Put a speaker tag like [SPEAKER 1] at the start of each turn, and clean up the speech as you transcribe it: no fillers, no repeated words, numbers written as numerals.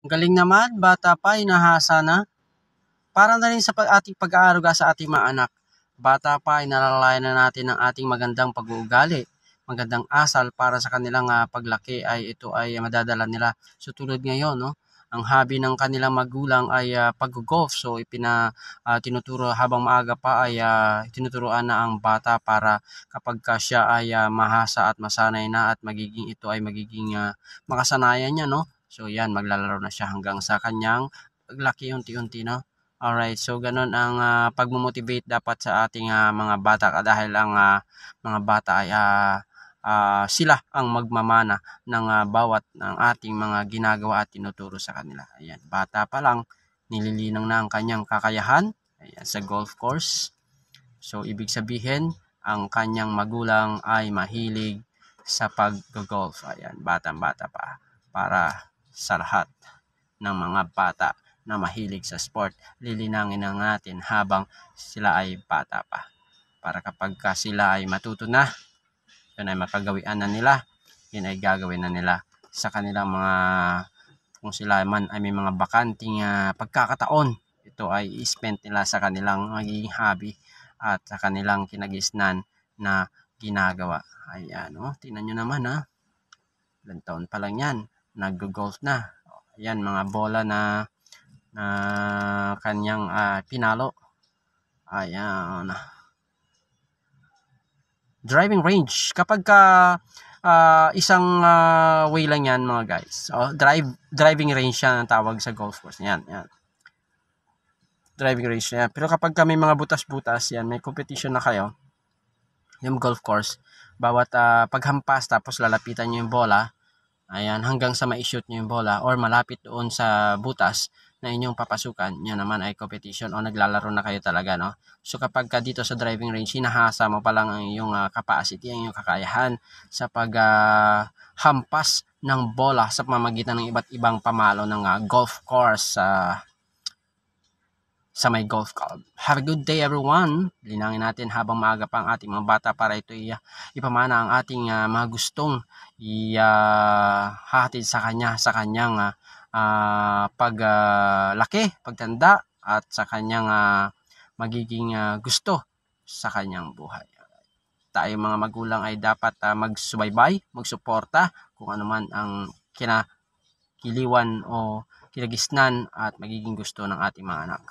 [SPEAKER 1] Galing naman, bata pa, inahasa na. Para na rin sa ating pag-aaruga sa ating mga anak. Bata pa, inalalayan na natin ang ating magandang pag-uugali, magandang asal para sa kanilang paglaki ay ito ay madadala nila. So tulad ngayon, no? Ang hobby ng kanilang magulang ay pag-golf. So tinuturo habang maaga pa ay tinuturuan na ang bata para kapag siya ay mahasa at masanay na at ito ay magiging makasanayan niya, no? So yan, maglalaro na siya hanggang sa kanyang paglaki unti-unti, no? Alright, so ganun ang pagmo-motivate dapat sa ating mga bata dahil ang mga bata ay sila ang magmamana ng bawat ng ating mga ginagawa at tinuturo sa kanila. Ayan, bata pa lang, nililinang na ang kanyang kakayahan ayan, sa golf course. So, ibig sabihin, ang kanyang magulang ay mahilig sa pag-golf. Ayan, batang-bata pa para sa lahat ng mga bata na mahilig sa sport, lilinangin na natin habang sila ay bata pa. Para kapag sila ay matuto na, yun ay makagawian na nila, yun ay gagawin na nila sa kanilang mga, kung sila man ay may mga bakanting pagkakataon, ito ay spend nila sa kanilang magiging hobby at sa kanilang kinagisnan na ginagawa. Ayan, tingnan nyo naman ilang taon pa lang yan, nag-golf na. Ayan, mga bola na kanyang pinalo. Ayan. Driving range. Kapag isang way lang yan mga guys. Driving range yan ang tawag sa golf course. Yan. Driving range yan. Pero kapag may mga butas-butas, yan, may competition na kayo, yung golf course, bawat paghampas tapos lalapitan nyo yung bola, ayan, hanggang sa ma-shoot nyo yung bola or malapit doon sa butas na inyong papasukan, yun naman ay competition o naglalaro na kayo talaga, no? So kapag dito sa driving range, hinahasa mo pa lang ang iyong capacity, ang iyong kakayahan sa paghampas ng bola sa pamamagitan ng iba't ibang pamalo ng golf course sa may golf club. Have a good day everyone. Linangin natin habang maaga pa ang ating mga bata para ito ipamana ang ating mga gustong ihahatid sa kanyang paglaki, pagtanda at sa kanyang magiging gusto sa kanyang buhay. Tayo mga magulang ay dapat magsubaybay, magsuporta kung ano man ang kinakiliwan o kinagisnan at magiging gusto ng ating mga anak.